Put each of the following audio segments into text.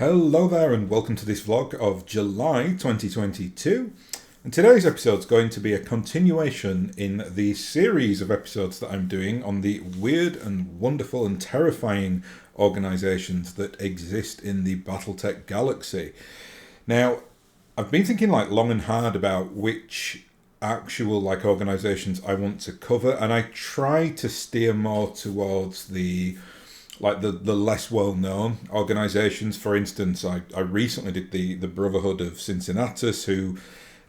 Hello there and welcome to this vlog of July 2022. And today's episode is going to be a continuation in the series of episodes that I'm doing on the weird and wonderful and terrifying organisations that exist in the BattleTech galaxy. Now, I've been thinking long and hard about which actual organisations I want to cover, and I try to steer more towards the less well-known organisations. For instance, I recently did the Brotherhood of Cincinnatus, who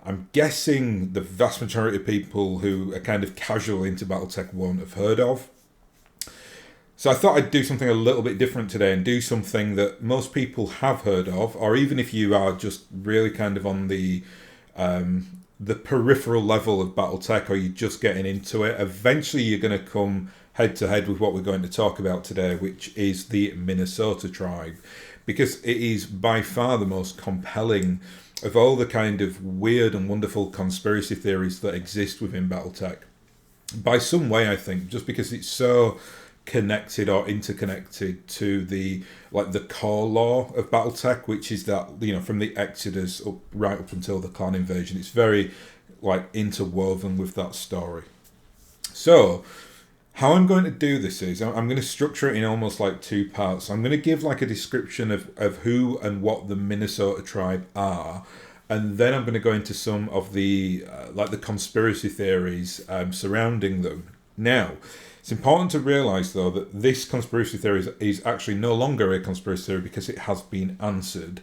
I'm guessing the vast majority of people who are kind of casual into BattleTech won't have heard of. So I thought I'd do something a little bit different today and do something that most people have heard of, or even if you are just really kind of on the peripheral level of BattleTech, or you're just getting into it, eventually you're going to come head to head with what we're going to talk about today, which is the Minnesota tribe, because it is by far the most compelling of all the kind of weird and wonderful conspiracy theories that exist within BattleTech. By some way, I think, just because it's so connected or interconnected to the core lore of BattleTech, which is that, from the Exodus right up until the clan invasion, it's very interwoven with that story. So how I'm going to do this is I'm going to structure it in almost two parts. I'm going to give a description of who and what the Minnesota tribe are, and then I'm going to go into some of the the conspiracy theories surrounding them. Now, it's important to realise though that this conspiracy theory is actually no longer a conspiracy theory because it has been answered.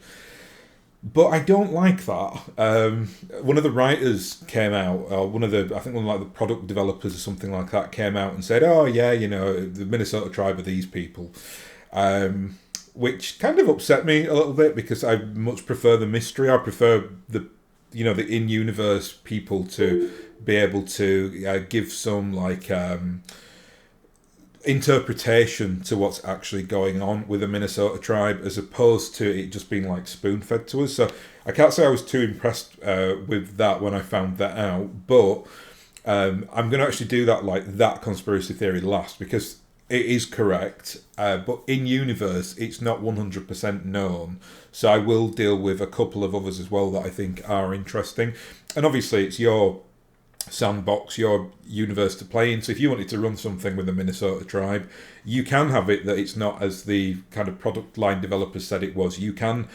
But I don't like that. One of the writers came out, or one of the product developers or something like that came out and said, "Oh yeah, the Minnesota tribe are these people," which kind of upset me a little bit because I much prefer the mystery. I prefer the in-universe people to be able to give some interpretation to what's actually going on with the Minnesota tribe, as opposed to it just being spoon-fed to us. So I can't say I was too impressed with that when I found that out, but I'm going to actually do that conspiracy theory last, because it is correct, but in universe it's not 100% known. So I will deal with a couple of others as well that I think are interesting, and obviously it's your sandbox, your universe to play in. So if you wanted to run something with the Minnesota tribe, you can have it that it's not as the kind of product line developers said it was. You can,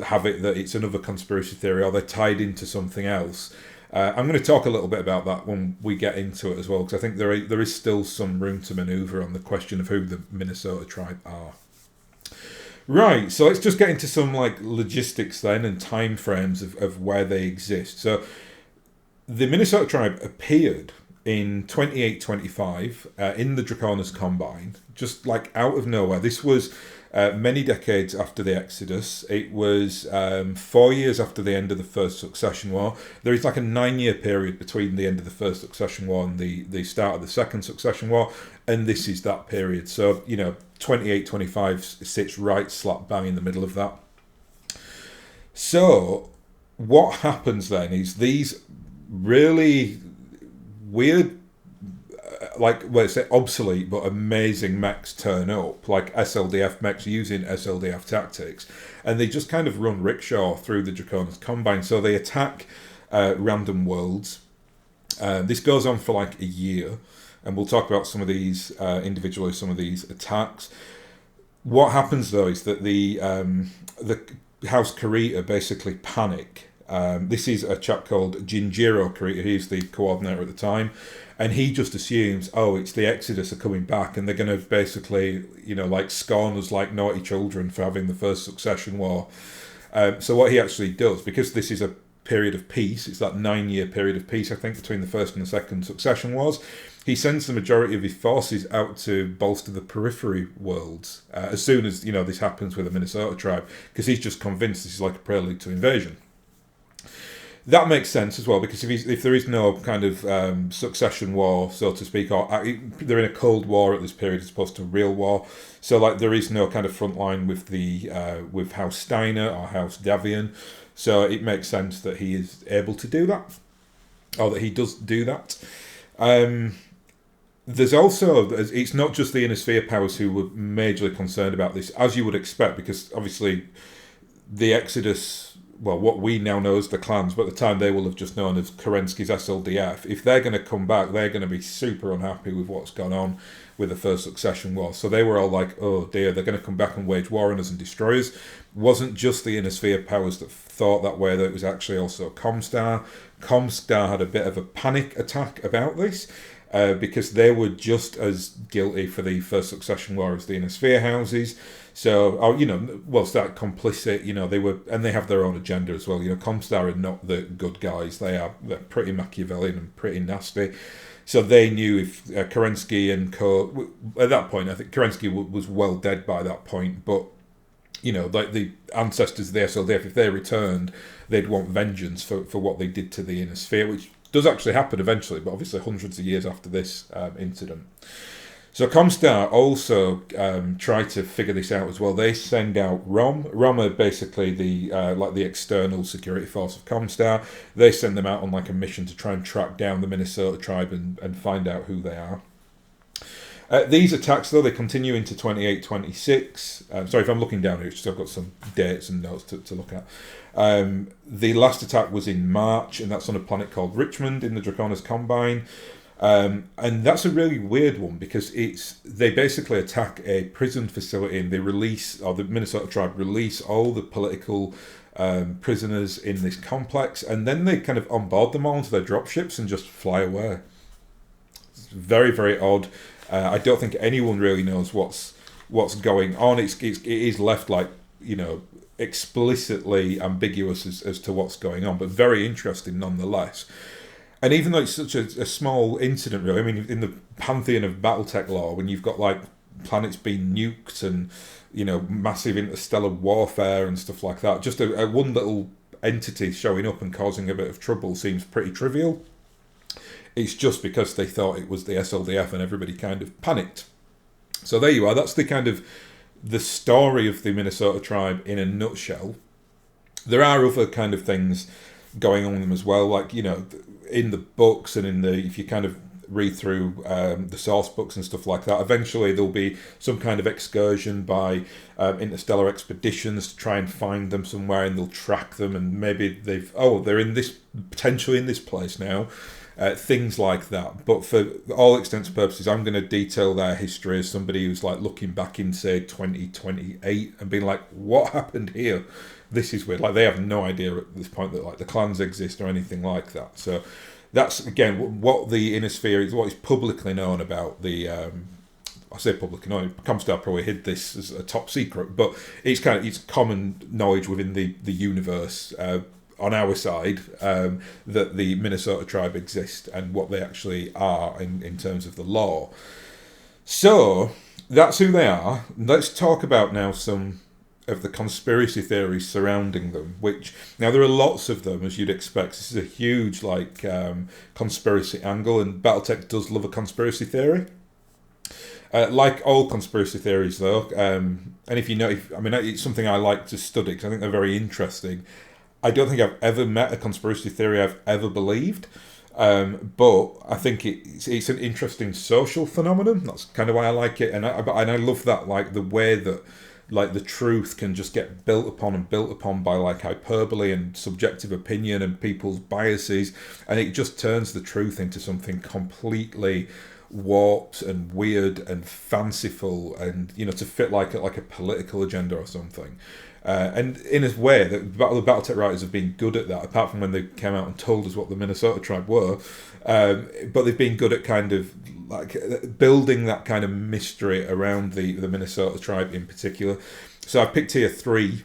have it that it's another conspiracy theory, or they're tied into something else. I'm going to talk a little bit about that when we get into it as well, because I think there is still some room to manoeuvre on the question of who the Minnesota tribe are. Right, so let's just get into some logistics then and time frames of where they exist. So the Minnesota tribe appeared in 2825 in the Draconis Combine, just out of nowhere. This was many decades after the Exodus. It was 4 years after the end of the First Succession War. There is a 9-year period between the end of the First Succession War and the start of the Second Succession War, and this is that period. So, 2825 sits right slap bang in the middle of that. So what happens then is these really weird, obsolete but amazing mechs turn up, SLDF mechs using SLDF tactics, and they just kind of run rickshaw through the Draconis Combine. So they attack random worlds. This goes on for a year, and we'll talk about some of these individually, some of these attacks. What happens though is that the House Kurita basically panic. This is a chap called Jinjiro Kurita. He's the coordinator at the time, and he just assumes, it's the Exodus are coming back, and they're going to basically, scorn us like naughty children for having the First Succession War. So what he actually does, because this is a period of peace, it's that 9-year period of peace, I think, between the First and the Second Succession Wars, he sends the majority of his forces out to bolster the periphery worlds as soon as, this happens with the Minnesota tribe, because he's just convinced this is a prelude to invasion. That makes sense as well, because if there is no kind of succession war, so to speak, or they're in a cold war at this period as opposed to real war, so there is no kind of front line with with House Steiner or House Davian, so it makes sense that he is able to do that, or that he does do that. there's also, it's not just the inner sphere powers who were majorly concerned about this, as you would expect, because obviously the Exodus, well, what we now know as the clans, but at the time they will have just known as Kerensky's SLDF. If they're going to come back, they're going to be super unhappy with what's gone on with the First Succession War. So they were all like, oh dear, they're going to come back and wage war on us and destroy us. It wasn't just the inner sphere powers that thought that way, that it was actually also ComStar. ComStar had a bit of a panic attack about this. Because they were just as guilty for the First Succession War as the inner sphere houses. So, that complicit, they were, and they have their own agenda as well. ComStar are not the good guys. They're pretty Machiavellian and pretty nasty. So they knew if Kerensky and co, at that point, I think Kerensky was well dead by that point, but like the ancestors of the SLDF, if they returned, they'd want vengeance for what they did to the inner sphere, which does actually happen eventually, but obviously hundreds of years after this incident. So ComStar also try to figure this out as well. They send out ROM. ROM are basically the external security force of ComStar. They send them out on like a mission to try and track down the Minnesota tribe and find out who they are. These attacks, though, they continue into 28-26. Sorry if I'm looking down here, it's just I've got some dates and notes to look at. The last attack was in March, and that's on a planet called Richmond in the Draconis Combine. And that's a really weird one because they basically attack a prison facility and they release, or the Minnesota tribe release all the political prisoners in this complex, and then they kind of onboard them all into their dropships and just fly away. It's very, very odd. I don't think anyone really knows what's going on. It is left like, explicitly ambiguous as to what's going on, but very interesting nonetheless. And even though it's such a small incident, really, I mean, in the pantheon of BattleTech lore, when you've got like planets being nuked and massive interstellar warfare and stuff like that, just a one little entity showing up and causing a bit of trouble seems pretty trivial. It's just because they thought it was the SLDF and everybody kind of panicked. So there you are. That's the story of the Minnesota tribe in a nutshell. There are other kind of things going on with them as well, like, in the books and if you kind of read through the source books and stuff like that, eventually there'll be some kind of excursion by interstellar expeditions to try and find them somewhere, and they'll track them, and maybe they're potentially in this place now. Things like that. But for all extents and purposes, I'm going to detail their history as somebody who's like looking back in, say, 2028 and being like, what happened here? This is weird. Like, they have no idea at this point that like the clans exist or anything like that. So that's, again, what the inner sphere is, what is publicly known about the I say publicly known, ComStar probably hid this as a top secret, but it's common knowledge within the universe on our side, that the Minnesota tribe exist and what they actually are in terms of the law. So that's who they are. Let's talk about now some of the conspiracy theories surrounding them, which now there are lots of them, as you'd expect. This is a huge conspiracy angle, and BattleTech does love a conspiracy theory. Like all conspiracy theories, though, and it's something I like to study because I think they're very interesting. I don't think I've ever met a conspiracy theory I've ever believed, but I think it's an interesting social phenomenon. That's kind of why I like it, and I love that, like, the way that like the truth can just get built upon by like hyperbole and subjective opinion and people's biases, and it just turns the truth into something completely warped and weird and fanciful, and to fit like a political agenda or something. And in a way, the BattleTech writers have been good at that, apart from when they came out and told us what the Minnesota tribe were. But they've been good at kind of like building that kind of mystery around the Minnesota tribe in particular. So I picked here 3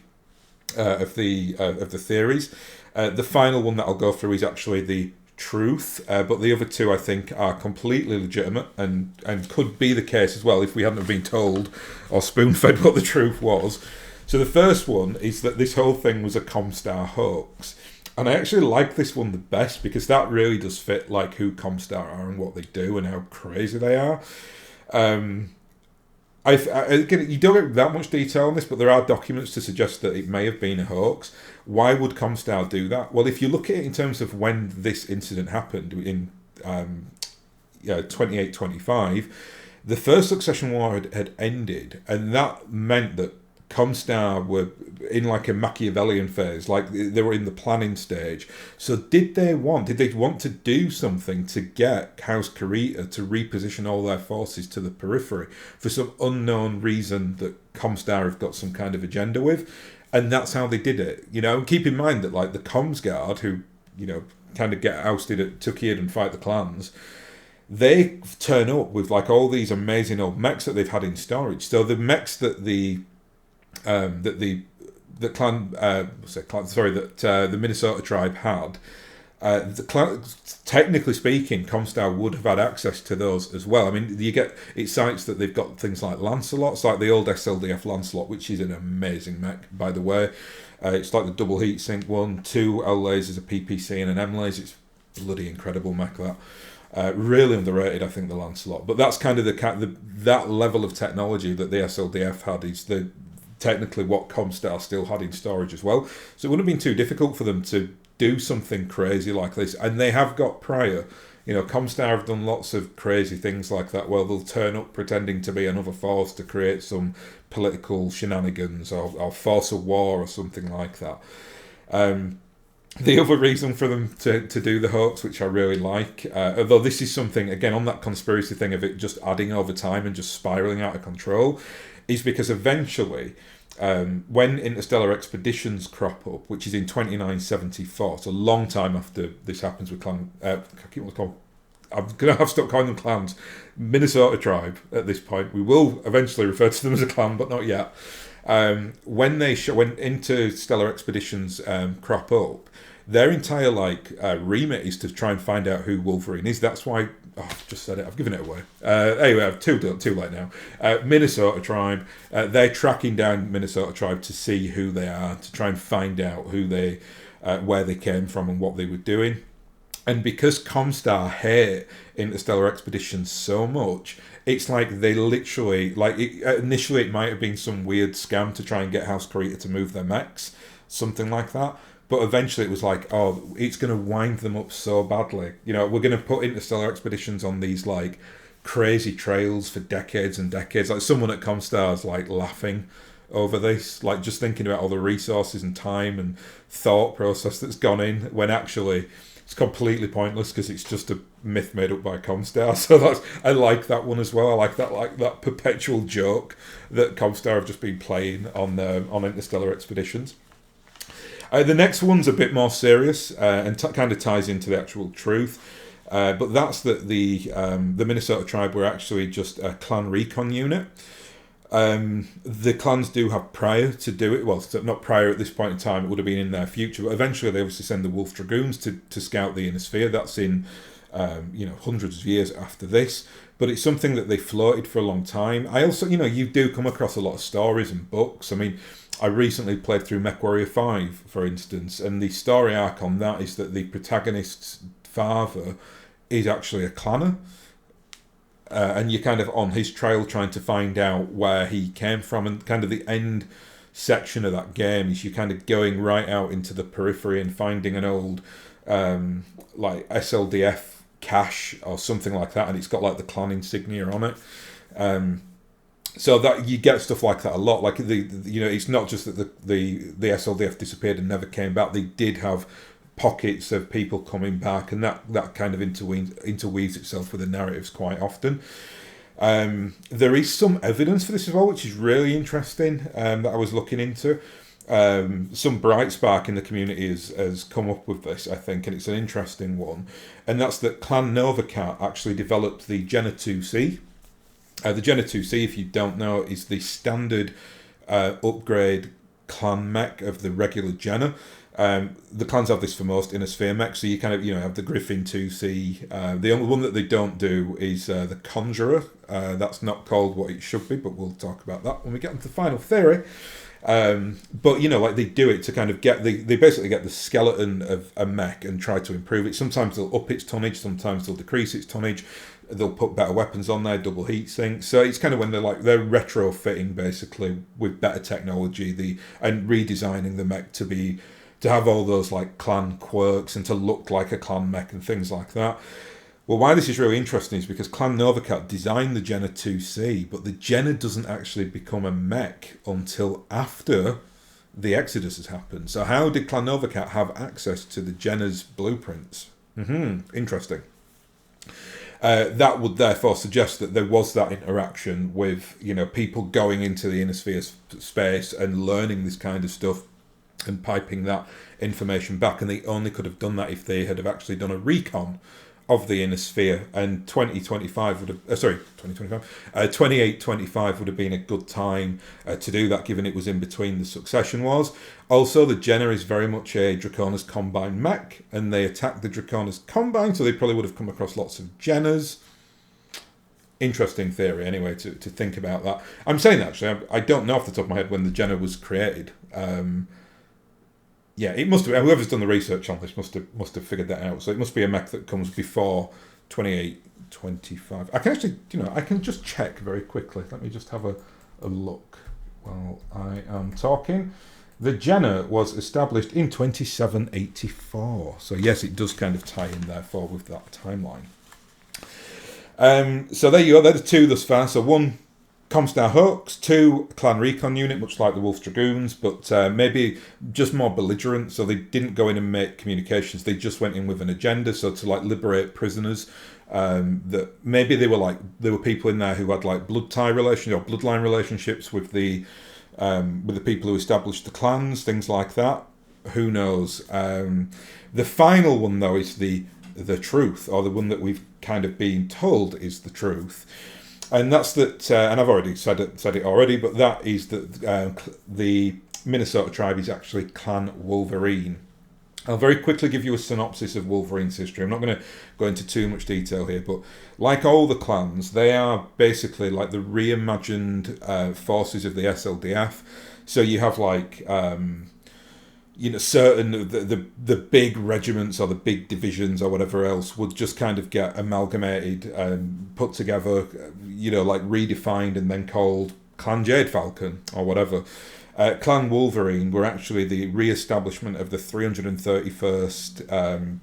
of the theories. The final one that I'll go through is actually the truth, but the other 2 I think are completely legitimate and could be the case as well if we hadn't have been told or spoon-fed what the truth was. So the first one is that this whole thing was a ComStar hoax. And I actually like this one the best because that really does fit like who ComStar are and what they do and how crazy they are. Again, you don't get that much detail on this, but there are documents to suggest that it may have been a hoax. Why would ComStar do that? Well, if you look at it in terms of when this incident happened, in 28-25, the first succession war had ended, and that meant that ComStar were in like a Machiavellian phase, like they were in the planning stage. So did they want to do something to get House Kurita to reposition all their forces to the periphery for some unknown reason that ComStar have got some kind of agenda with? And that's how they did it. And keep in mind that like the Comms Guard, who, kind of get ousted at Tukid and fight the clans, they turn up with like all these amazing old mechs that they've had in storage. So the mechs that the Minnesota tribe had, technically speaking, ComStar would have had access to those as well. I mean, it cites that they've got things like Lancelots, like the old SLDF Lancelot, which is an amazing mech, by the way. It's like the double heat sink one, 2 L lasers, a PPC, and an M laser. It's bloody incredible mech, that. Really underrated, I think, the Lancelot. But that's kind of that level of technology that the SLDF had is technically what ComStar still had in storage as well. So it wouldn't have been too difficult for them to do something crazy like this. And they have got prior. ComStar have done lots of crazy things like that. Well, they'll turn up pretending to be another force to create some political shenanigans or force a war or something like that. The other reason for them to do the hoax, which I really like, although this is something, again, on that conspiracy thing of it just adding over time and just spiralling out of control, is because eventually, when interstellar expeditions crop up, which is in 2974, so a long time after this happens with clan, I'm going to have to stop calling them clans, Minnesota tribe at this point. We will eventually refer to them as a clan, but not yet. When interstellar expeditions crop up, their entire remit is to try and find out who Wolverine is. That's why I've just said it. I've given it away. Anyway, I've too late now. Minnesota tribe. They're tracking down Minnesota tribe to see who they are, to try and find out where they came from and what they were doing. And because ComStar hate interstellar expeditions so much, it's like they literally, initially it might have been some weird scam to try and get House Kurita to move their mechs, something like that. But eventually it was like, oh, it's going to wind them up so badly. We're going to put interstellar expeditions on these crazy trails for decades and decades. Like someone at ComStar's laughing over this, just thinking about all the resources and time and thought process that's gone in, when actually it's completely pointless because it's just a myth made up by ComStar. So I like that one as well. I like that perpetual joke that ComStar have just been playing on interstellar expeditions. The next one's a bit more serious and kind of ties into the actual truth. But that's that the Minnesota tribe were actually just a clan recon unit. The clans do have prior to do it. Well, not prior at this point in time. It would have been in their future. But eventually they obviously send the Wolf Dragoons to scout the inner sphere. That's in hundreds of years after this. But it's something that they floated for a long time. I also, you do come across a lot of stories and books. I mean, I recently played through MechWarrior 5, for instance, and the story arc on that is that the protagonist's father is actually a clanner. And you're kind of on his trail trying to find out where he came from, and kind of the end section of that game is you kind of going right out into the periphery and finding an old SLDF cache or something like that, and it's got the clan insignia on it. So that you get stuff like that a lot. It's not just that the SLDF disappeared and never came back. They did have pockets of people coming back, and that kind of interweaves itself with the narratives quite often. There is some evidence for this as well, which is really interesting, that I was looking into. Some bright spark in the community has come up with this, I think, and it's an interesting one. And that's that Clan Novacat actually developed the Jenna 2C. The Jenna 2C, if you don't know, is the standard upgrade clan mech of the regular Jenna. The clans have this for most inner sphere mechs, so you kind of have the Griffin 2C. The only one that they don't do is the Conjurer. That's not called what it should be, but we'll talk about that when we get into the final theory. But they do it to kind of they basically get the skeleton of a mech and try to improve it. Sometimes they'll up its tonnage, sometimes they'll decrease its tonnage. They'll put better weapons on there, double heat sinks. So it's kind of when they're retrofitting basically with better technology, and redesigning the mech to have all those clan quirks and to look like a clan mech and things like that. Well, why this is really interesting is because Clan Novacat designed the Jenner 2C, but the Jenner doesn't actually become a mech until after the Exodus has happened. So how did Clan Novacat have access to the Jenner's blueprints? Interesting. That would therefore suggest that there was that interaction with, people going into the inner sphere space and learning this kind of stuff and piping that information back. And they only could have done that if they had have actually done a recon of the inner sphere, and 2025 would have 2825 would have been a good time to do that, given it was in between the succession wars. Also, the Jenner is very much a Draconis Combine mech, and they attacked the Draconis Combine, so they probably would have come across lots of Jenners. Interesting theory, anyway, to think about that. I'm saying that, actually, I don't know off the top of my head when the Jenner was created. Yeah, it must have. Whoever's done the research on this must have figured that out. So it must be a mech that comes before 2825. I can actually, I can just check very quickly. Let me just have a look while I am talking. The Jenner was established in 2784. So yes, it does kind of tie in therefore with that timeline. So there you go. They're the two thus far. So one, ComStar Hoax, 2, Clan Recon Unit, much like the Wolf Dragoons, but maybe just more belligerent. So they didn't go in and make communications. They just went in with an agenda. So to liberate prisoners, that maybe there were people in there who had blood tie relations or bloodline relationships with the people who established the clans, things like that. Who knows? The final one though is the truth, or the one that we've kind of been told is the truth. And that's that, and I've already said it already, but that is that the Minnesota tribe is actually Clan Wolverine. I'll very quickly give you a synopsis of Wolverine's history. I'm not going to go into too much detail here, but like all the clans, they are basically like the reimagined forces of the SLDF. So you have certain the big regiments or the big divisions or whatever else would just kind of get amalgamated and put together, redefined and then called Clan Jade Falcon or whatever. Clan Wolverine were actually the re-establishment of the 331st.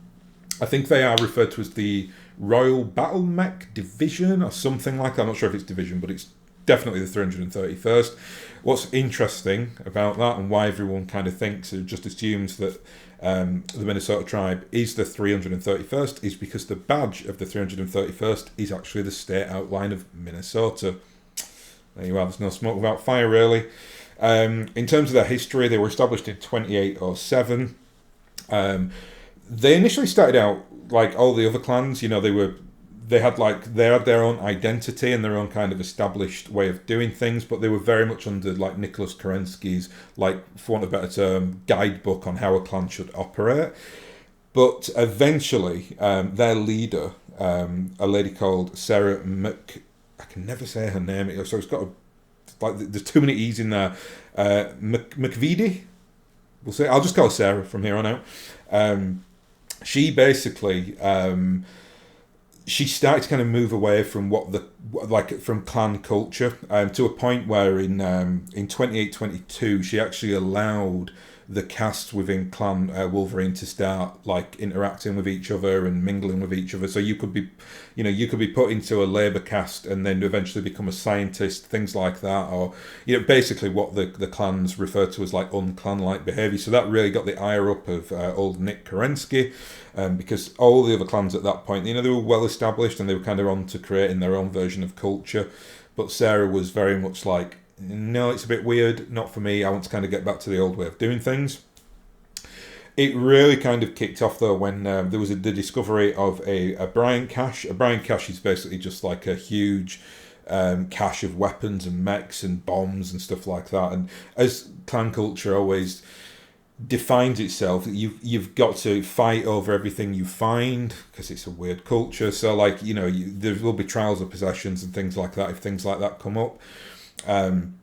I think they are referred to as the Royal Battle Mech Division or something like that. I'm not sure if it's division, but it's definitely the 331st. What's interesting about that, and why everyone kind of thinks or just assumes that the Minnesota tribe is the 331st, is because the badge of the 331st is actually the state outline of Minnesota. There you are, there's no smoke without fire, really. In terms of their history, they were established in 2807. They initially started out like all the other clans. They had their own identity and their own kind of established way of doing things, but they were very much under Nicholas Kerensky's, for want of a better term, guidebook on how a clan should operate. But eventually, their leader, a lady called Sarah I can never say her name, so it's got there's too many E's in there. McVitie, we'll say. I'll just call her Sarah from here on out. She basically. She started to kind of move away from from clan culture, to a point where in 2822 she actually allowed the casts within Clan Wolverine to start interacting with each other and mingling with each other. So you could be put into a labour caste and then eventually become a scientist, things like that, or basically what the clans refer to as unclan-like behaviour. So that really got the ire up of old Nick Kerensky. Because all the other clans at that point, they were well established and they were kind of on to creating their own version of culture. But Sarah was very much no, it's a bit weird, not for me. I want to kind of get back to the old way of doing things. It really kind of kicked off though when there was the discovery of a Bryant cache. A Bryant cache is basically just like a huge cache of weapons and mechs and bombs and stuff like that. And as clan culture always defines itself, you've got to fight over everything you find because it's a weird culture. So there will be trials of possessions and things like that if things like that come up. And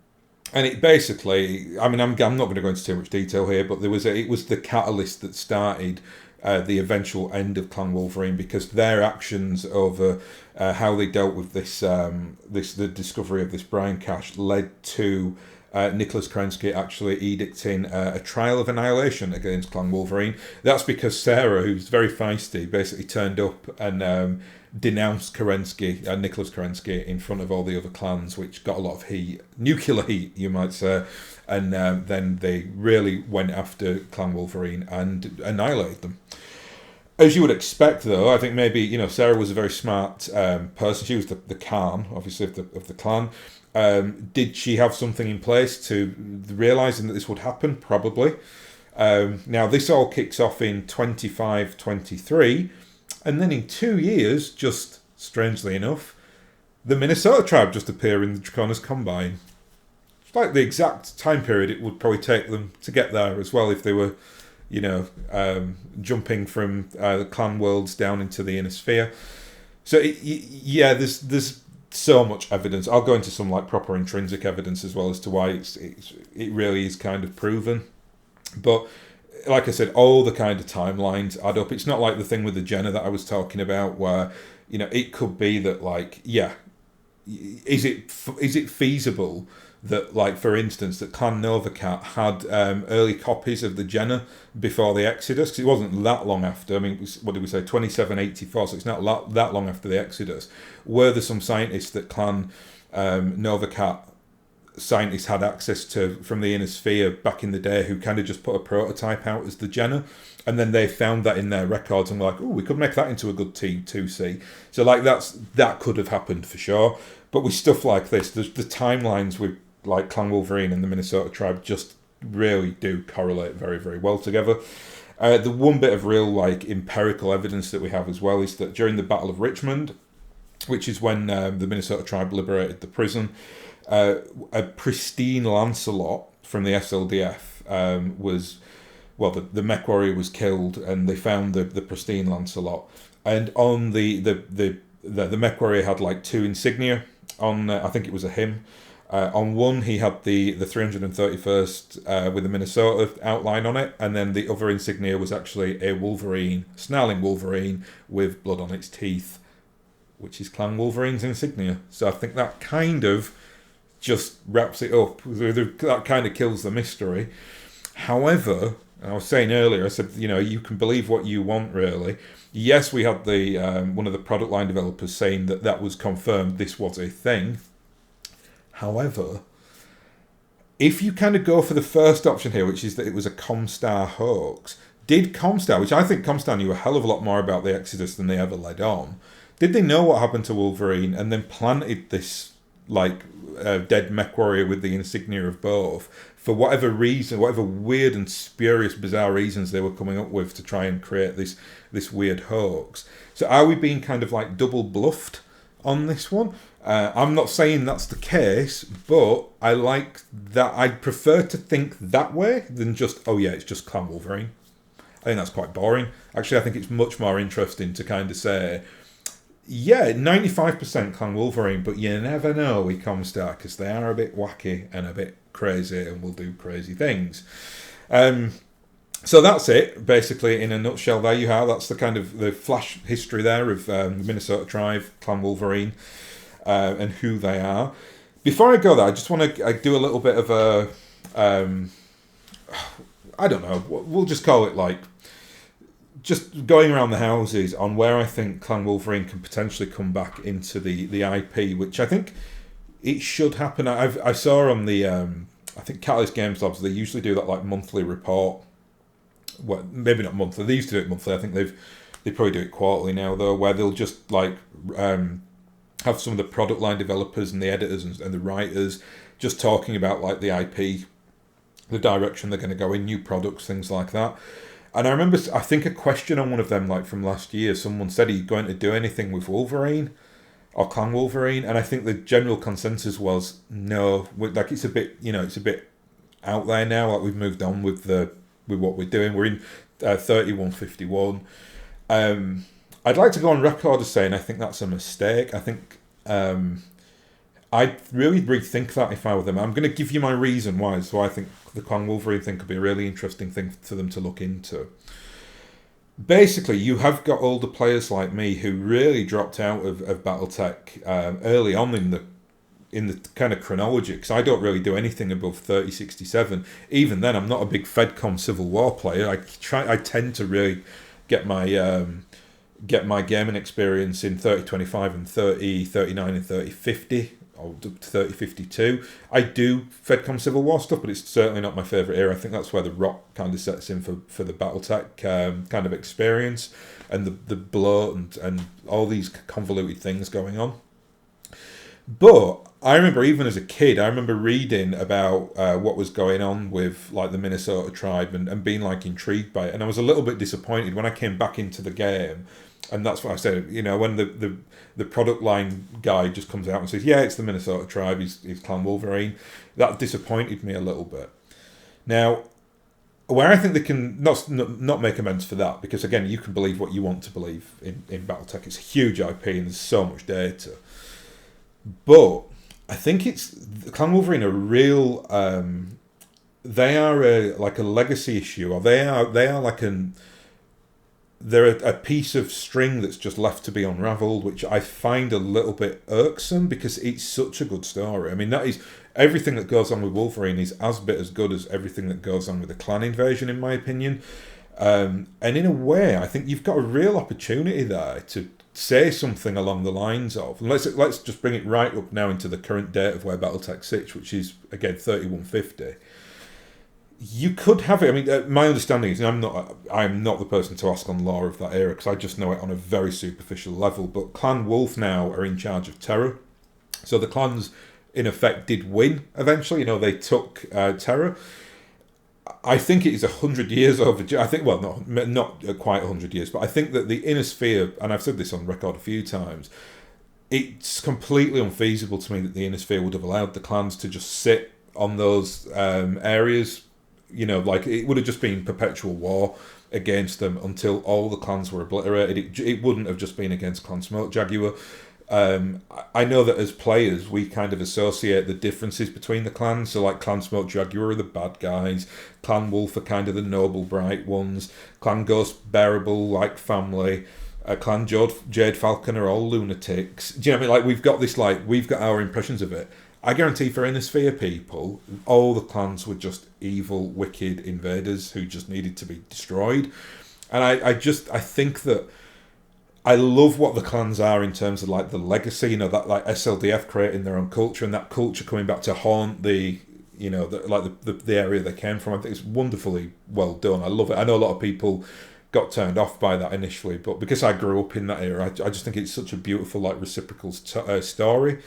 it basically, I'm not going to go into too much detail here, but it was the catalyst that started the eventual end of Clan Wolverine, because their actions over how they dealt with the discovery of this Brian cache led to Nicholas Kerensky actually edicting a trial of annihilation against Clan Wolverine. That's because Sarah, who's very feisty, basically turned up and denounced Kerensky, Nicholas Kerensky, in front of all the other clans, which got a lot of heat, nuclear heat, you might say. And then they really went after Clan Wolverine and annihilated them. As you would expect, though, I think maybe, you know, Sarah was a very smart person. She was the Khan, obviously, of the clan. Did she have something in place to realising that this would happen? Probably. Now, this all kicks off in 25-23, and then in 2 years, just strangely enough, the Minnesota tribe just appear in the Draconis Combine. It's like the exact time period it would probably take them to get there as well if they were, you know, jumping from the clan worlds down into the inner sphere. So, yeah, there's so much evidence. I'll go into some like proper intrinsic evidence as well as to why it really is kind of proven. But like I said, all the kind of timelines add up. It's not like the thing with the Jenner that I was talking about where, you know, it could be that like, yeah, is it feasible that, like, for instance, that Clan Novacat had early copies of the Jenner before the Exodus? Because it wasn't that long after. I mean, what did we say? 2784, so it's not that long after the Exodus. Were there some scientists that Clan Novacat scientists had access to from the inner sphere back in the day who kind of just put a prototype out as the Jenner? And then they found that in their records and were like, oh, we could make that into a good T2C. So, like, that could have happened for sure. But with stuff like this, the timelines with like Clan Wolverine and the Minnesota tribe just really do correlate very, very well together. The one bit of real like empirical evidence that we have as well is that during the Battle of Richmond, which is when the Minnesota tribe liberated the prison, a pristine Lancelot from the SLDF was, well, the mech warrior was killed, and they found the pristine Lancelot, and on the mech warrior had like two insignia on. I think it was a hymn. On one, he had the 331st with the Minnesota outline on it, and then the other insignia was actually a Wolverine, snarling Wolverine with blood on its teeth, which is Clan Wolverine's insignia. So I think that kind of just wraps it up. That kind of kills the mystery. However, I was saying earlier, I said, you know, you can believe what you want, really. Yes, we had the one of the product line developers saying that was confirmed, this was a thing. However, if you kind of go for the first option here, which is that it was a ComStar hoax, did ComStar, which I think ComStar knew a hell of a lot more about the Exodus than they ever led on, did they know what happened to Wolverine and then planted this like dead mech warrior with the insignia of both for whatever reason, whatever weird and spurious, bizarre reasons they were coming up with to try and create this weird hoax? So are we being kind of like double bluffed on this one? I'm not saying that's the case, but I like that. I'd prefer to think that way than just, oh yeah, it's just Clan Wolverine. I think that's quite boring. Actually, I think it's much more interesting to kind of say, yeah, 95% Clan Wolverine, but you never know with ComStar because they are a bit wacky and a bit crazy and will do crazy things. So that's it, basically, in a nutshell. There you have. That's the kind of the flash history there of the Minnesota tribe, Clan Wolverine, and who they are. Before I go there, I just want to do a little bit of a, I don't know, we'll just call it like, just going around the houses on where I think Clan Wolverine can potentially come back into the IP, which I think it should happen. I saw on the, I think Catalyst Games Labs, they usually do that like monthly report. Well, maybe not monthly. They used to do it monthly. I think they probably do it quarterly now though, where they'll just like have some of the product line developers and the editors and the writers just talking about like the IP, the direction they're going to go in, new products, things like that. And I remember, I think a question on one of them, like from last year, someone said, are you going to do anything with Wolverine or Clan Wolverine? And I think the general consensus was no. Like it's a bit, you know, it's a bit out there now. Like we've moved on with what we're doing. We're in 3151. I'd like to go on record as saying I think that's a mistake. I think I'd really rethink that if I were them. I'm going to give you my reason why. So I think the Clan Wolverine thing could be a really interesting thing for them to look into. Basically, you have got older players like me who really dropped out of BattleTech early on in the in the kind of chronology, because I don't really do anything above 3067. Even then, I'm not a big Fedcom Civil War player. I tend to really get my gaming experience in 3025 and 3039 and 3050, or up to 3052. I do Fedcom Civil War stuff, but it's certainly not my favourite era. I think that's where the rock kind of sets in for the BattleTech kind of experience, and the bloat and all these convoluted things going on. But I remember, even as a kid, I remember reading about what was going on with like the Minnesota tribe, and being like intrigued by it. And I was a little bit disappointed when I came back into the game. And that's what I said, when the product line guy just comes out and says, yeah, it's the Minnesota tribe, he's Clan Wolverine. That disappointed me a little bit. Now, where I think they can not make amends for that, because again, you can believe what you want to believe in BattleTech. It's a huge IP and there's so much data. But I think Clan Wolverine are real. They are like a legacy issue, or they are like they're a piece of string that's just left to be unravelled, which I find a little bit irksome, because it's such a good story. I mean, that is everything that goes on with Wolverine is as bit as good as everything that goes on with the Clan invasion, in my opinion. And in a way, I think you've got a real opportunity there to say something along the lines of, and let's just bring it right up now into the current date of where BattleTech sits, which is again 3150. You could have it. I mean, my understanding is, and I'm not the person to ask on lore of that era, because I just know it on a very superficial level. But Clan Wolf now are in charge of Terra, so the clans in effect did win eventually. They took Terra. I think it is 100 years overdue. I think, well, not quite 100 years, but I think that the Inner Sphere, and I've said this on record a few times, it's completely unfeasible to me that the Inner Sphere would have allowed the clans to just sit on those areas. Like it would have just been perpetual war against them until all the clans were obliterated. It wouldn't have just been against Clan Smoke Jaguar. I know that as players, we kind of associate the differences between the clans. So like Clan Smoke Jaguar are the bad guys, Clan Wolf are kind of the noble, bright ones, Clan Ghost Bearable, like family, Clan Jade Falcon are all lunatics. Do you know what I mean? Like we've got our impressions of it. I guarantee for Inner Sphere people, all the clans were just evil, wicked invaders who just needed to be destroyed. And I think that I love what the clans are in terms of like the legacy, that like SLDF creating their own culture, and that culture coming back to haunt the area they came from. I think it's wonderfully well done. I love it. I know a lot of people got turned off by that initially, but because I grew up in that era, I just think it's such a beautiful like reciprocal story.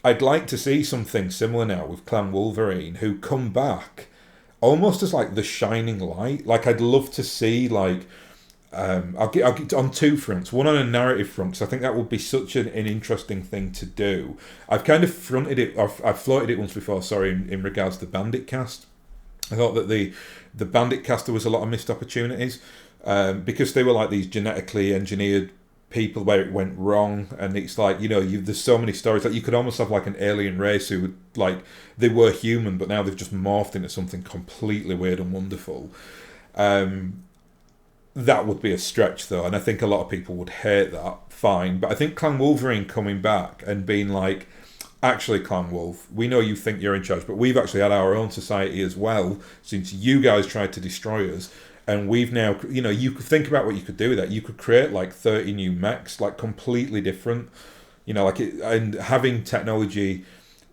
I'd like to see something similar now with Clan Wolverine, who come back almost as like the shining light. Like I'd love to see like I'll get on two fronts. One on a narrative front, because I think that would be such an interesting thing to do. I've kind of fronted it, or I've floated it once before. Sorry, in regards to Bandit Cast, I thought that the Bandit Cast there was a lot of missed opportunities because they were like these genetically engineered people where it went wrong, and it's like there's so many stories that you could almost have like an alien race who would like they were human but now they've just morphed into something completely weird and wonderful. That would be a stretch though, and I think a lot of people would hate that. Fine, but I think Clan Wolverine coming back and being like, actually Clan Wolf, we know you think you're in charge, but we've actually had our own society as well since you guys tried to destroy us. And we've now, you could think about what you could do with that. You could create like 30 new mechs, like completely different, and having technology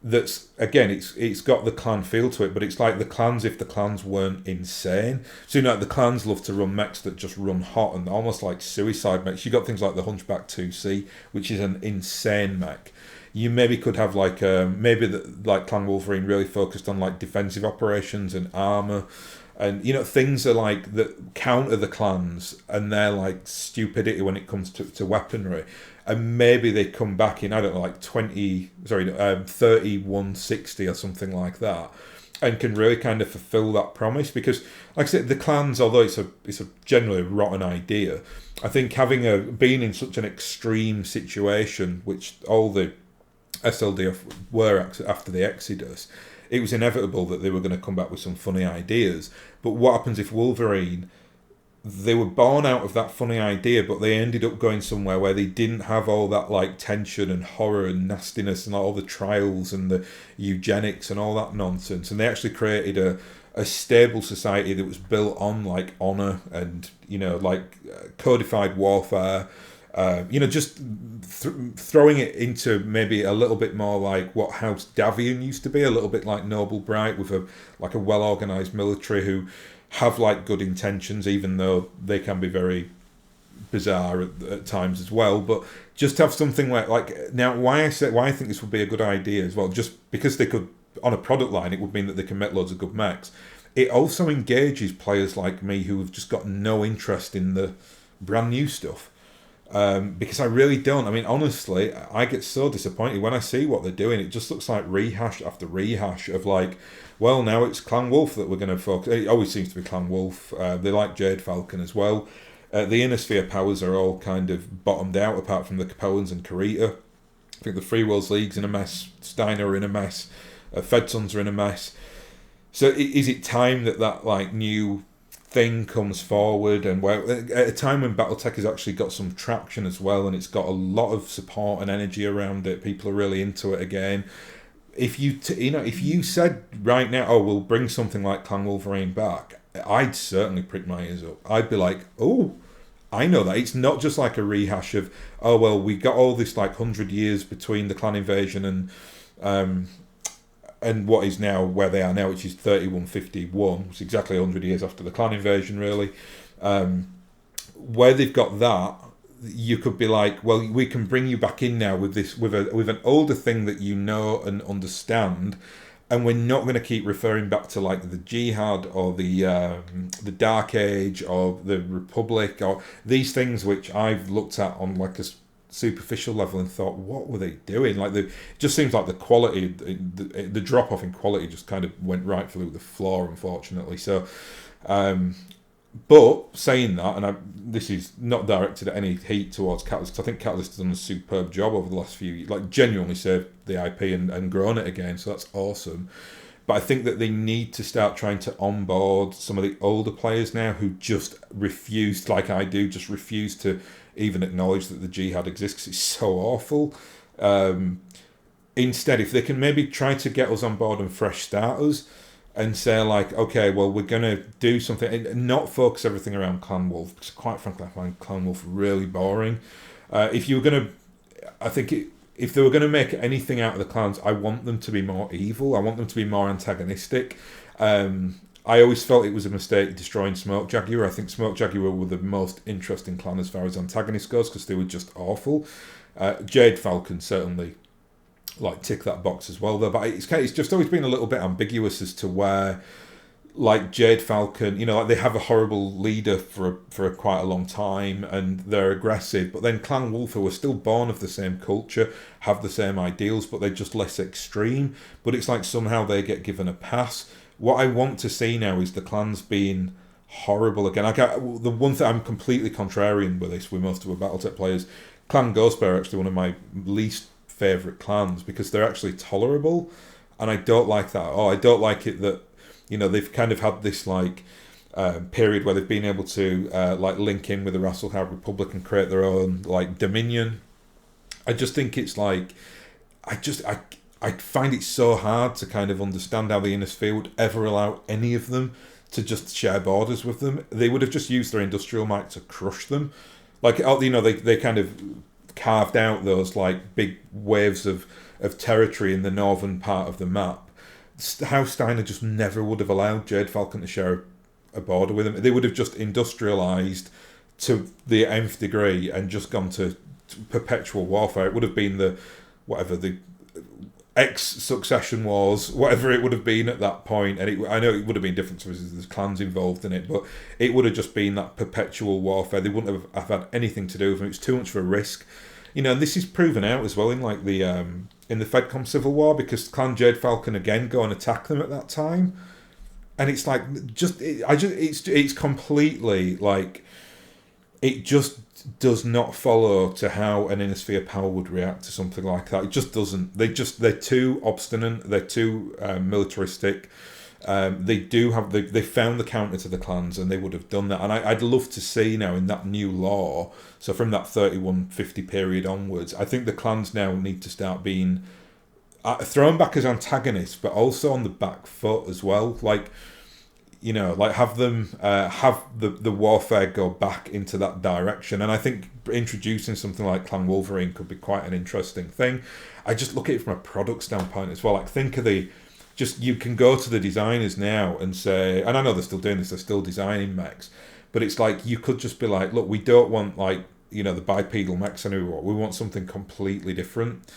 that's, again, it's got the clan feel to it, but it's like the clans if the clans weren't insane. So, the clans love to run mechs that just run hot and almost like suicide mechs. You got things like the Hunchback 2C, which is an insane mech. You maybe could have like, like Clan Wolverine really focused on like defensive operations and armor. And things are like that counter the clans and their like stupidity when it comes to weaponry, and maybe they come back in like 3160 or something like that, and can really kind of fulfill that promise. Because like I said, the clans, although it's a generally rotten idea, I think being in such an extreme situation, which all the SLDF were after the Exodus, it was inevitable that they were going to come back with some funny ideas. But what happens if Wolverine they were born out of that funny idea, but they ended up going somewhere where they didn't have all that like tension and horror and nastiness and all the trials and the eugenics and all that nonsense. And they actually created a stable society that was built on like honor and like codified warfare. Just throwing it into maybe a little bit more like what House Davian used to be, a little bit like Noble Bright with a well organized military who have like good intentions, even though they can be very bizarre at times as well. But just have something like now, why I think this would be a good idea as well, just because they could on a product line, it would mean that they can make loads of good mechs. It also engages players like me who have just got no interest in the brand new stuff. Because I really don't. I mean, honestly, I get so disappointed when I see what they're doing. It just looks like rehash after rehash of like, well, now it's Clan Wolf that we're going to focus. It always seems to be Clan Wolf. They like Jade Falcon as well. The Inner Sphere powers are all kind of bottomed out, apart from the Capellans and Karita. I think the Free Worlds League's in a mess. Steiner are in a mess. Fedsons are in a mess. So is it time that like new thing comes forward, and where at a time when BattleTech has actually got some traction as well, and it's got a lot of support and energy around it, people are really into it again. If you said right now, oh, we'll bring something like Clan Wolverine back, I'd certainly prick my ears up. I'd be like, oh, I know that it's not just like a rehash of, oh well, we got all this like 100 years between the clan invasion and what is now where they are now, which is 3151. It's exactly 100 years after the clan invasion, really. Where they've got that, you could be like, well, we can bring you back in now with this, with an older thing that you know and understand, and we're not going to keep referring back to like the Jihad or the Dark Age or the Republic or these things which I've looked at on like a superficial level and thought, what were they doing? Like, it just seems like the quality, the drop off in quality just kind of went right through the floor, unfortunately. So, but saying that, and this is not directed at any heat towards Catalyst, I think Catalyst has done a superb job over the last few years, like genuinely saved the IP and grown it again, so that's awesome. But I think that they need to start trying to onboard some of the older players now who just refuse, like I do, just refuse to even acknowledge that the Jihad exists because it's so awful. Instead, if they can maybe try to get us on board and fresh starters and say like, okay, well, we're going to do something and not focus everything around Clan Wolf, because quite frankly, I find Clan Wolf really boring. If you were going to, I think if they were going to make anything out of the clans, I want them to be more evil. I want them to be more antagonistic. I always felt it was a mistake destroying Smoke Jaguar. I think Smoke Jaguar were the most interesting clan as far as antagonists goes because they were just awful. Jade Falcon certainly like tick that box as well though, but it's just always been a little bit ambiguous as to where like Jade Falcon, like they have a horrible leader for quite a long time and they're aggressive, but then Clan Wolf, who are still born of the same culture, have the same ideals, but they're just less extreme. But it's like somehow they get given a pass. What I want to see now is the clans being horrible again. The one thing I'm completely contrarian with this, with most of the BattleTech players, Clan Ghostbear are actually one of my least favourite clans because they're actually tolerable, and I don't like that. I don't like it that they've kind of had this like period where they've been able to like link in with the Rasselhout Republic and create their own like dominion. I just think it's like I find it so hard to kind of understand how the Inner Sphere would ever allow any of them to just share borders with them. They would have just used their industrial might to crush them. Like, they kind of carved out those like big waves of territory in the northern part of the map. House Steiner just never would have allowed Jade Falcon to share a border with them. They would have just industrialised to the nth degree and just gone to perpetual warfare. It would have been the ex-succession wars, whatever it would have been at that point, and I know it would have been different because there's clans involved in it, but it would have just been that perpetual warfare. They wouldn't have had anything to do with them. It's too much of a risk, and this is proven out as well in like the in the Fedcom Civil War, because Clan Jade Falcon again go and attack them at that time, and it's like it's completely like it just does not follow to how an Inner Sphere power would react to something like that. It just doesn't. They're too obstinate. They're too militaristic. They found the counter to the clans, and they would have done that. And I'd love to see now in that new law. So from that 3150 period onwards, I think the clans now need to start being thrown back as antagonists, but also on the back foot as well. Like, like have them have the warfare go back into that direction. And I think introducing something like Clan Wolverine could be quite an interesting thing. I just look at it from a product standpoint as well. Like, think of you can go to the designers now and say, and I know they're still doing this, they're still designing mechs, but it's like you could just be like, look, we don't want the bipedal mechs anymore. We want something completely different.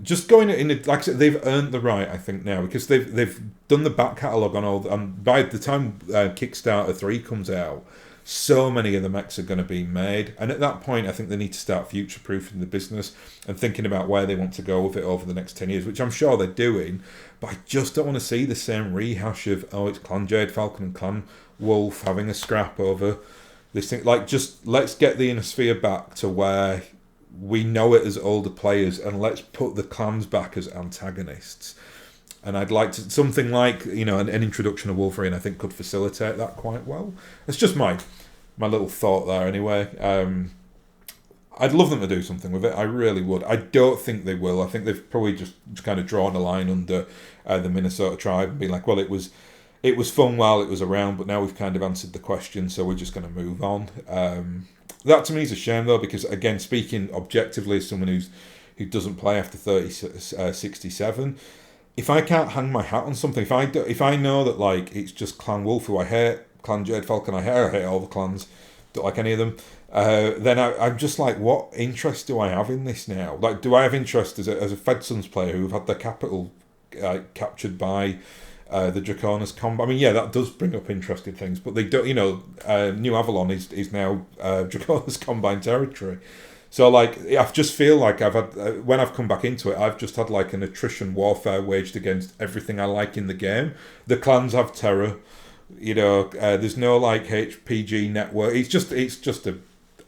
Just going in, like I said, they've earned the right, I think, now, because they've done the back catalogue on all, and by the time Kickstarter 3 comes out, so many of the mechs are going to be made, and at that point I think they need to start future-proofing the business and thinking about where they want to go with it over the next 10 years, which I'm sure they're doing, but I just don't want to see the same rehash of, it's Clan Jade Falcon and Clan Wolf having a scrap over this thing. Like, just let's get the Innisphere back to where we know it as older players, and let's put the clans back as antagonists. And I'd like to, something like, an introduction of Wolverine, I think, could facilitate that quite well. It's just my little thought there anyway. I'd love them to do something with it. I really would. I don't think they will. I think they've probably just kind of drawn a line under the Minnesota tribe and be like, well, it was fun while it was around, but now we've kind of answered the question, so we're just going to move on. That to me is a shame, though, because, again, speaking objectively as someone who doesn't play after 67, if I can't hang my hat on something, if I know that, like, it's just Clan Wolf, who I hate, Clan Jade Falcon, I hate all the clans, don't like any of them, then I'm just like, what interest do I have in this now? Like, do I have interest as a Fed Sons player who've had their capital captured by the Draconis Combine? I mean, yeah, that does bring up interesting things, but they don't, New Avalon is now Draconis Combine territory. So, like, I just feel like I've had, when I've come back into it, I've just had, like, an attrition warfare waged against everything I like in the game. The clans have terror, there's no, like, HPG network. It's just a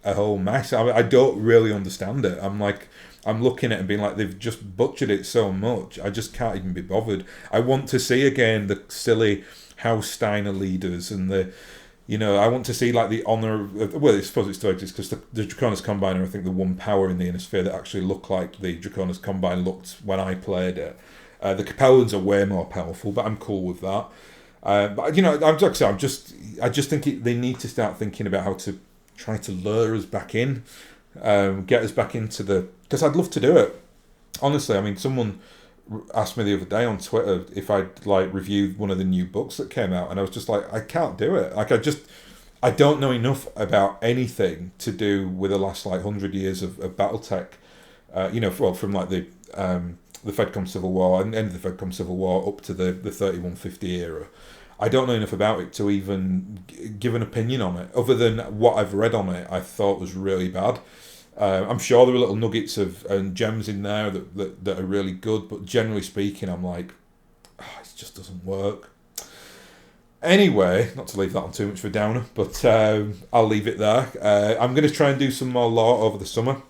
whole mess. I don't really understand it. I'm looking at it and being like, they've just butchered it so much, I just can't even be bothered. I want to see again the silly House Steiner leaders and I want to see, like, the honour of, well, I suppose it still exists, because the Draconis Combine are, I think, the one power in the Innisphere that actually looked like the Draconis Combine looked when I played it. The Capellans are way more powerful, but I'm cool with that. But I just think they need to start thinking about how to try to lure us back in, get us back into because I'd love to do it. Honestly, I mean, someone asked me the other day on Twitter if I'd, like, reviewed one of the new books that came out, and I was just like, I can't do it. Like, I don't know enough about anything to do with the last, like, 100 years of BattleTech. From like the FedCom Civil War and end of the FedCom Civil War up to the 3150 era. I don't know enough about it to even give an opinion on it, other than what I've read on it I thought was really bad. I'm sure there are little nuggets and gems in there that are really good, but generally speaking, I'm like, it just doesn't work. Anyway, not to leave that on too much of a downer, but I'll leave it there. I'm going to try and do some more lore over the summer.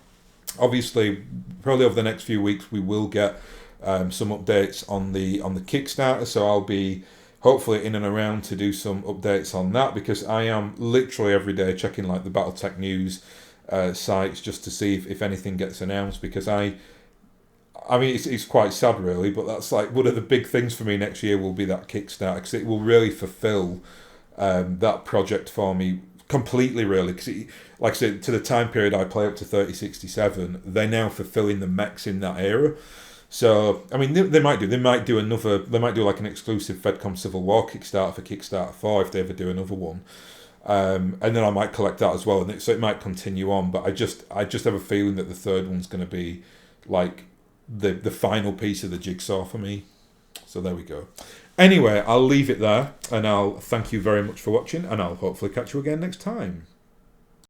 Obviously, probably over the next few weeks, we will get some updates on the Kickstarter, so I'll be hopefully in and around to do some updates on that, because I am literally every day checking, like, the BattleTech news sites just to see if anything gets announced, because I mean, it's quite sad, really, but that's, like, one of the big things for me next year will be that Kickstarter, because it will really fulfill that project for me completely, really, because, like I said, to the time period I play up to 3067, they're now fulfilling the mechs in that era. So, I mean, they might do like an exclusive FedCom Civil War Kickstarter for Kickstarter 4 if they ever do another one. And then I might collect that as well, and so it might continue on. But I just have a feeling that the third one's going to be, like, the final piece of the jigsaw for me. So there we go. Anyway, I'll leave it there, and I'll thank you very much for watching, and I'll hopefully catch you again next time.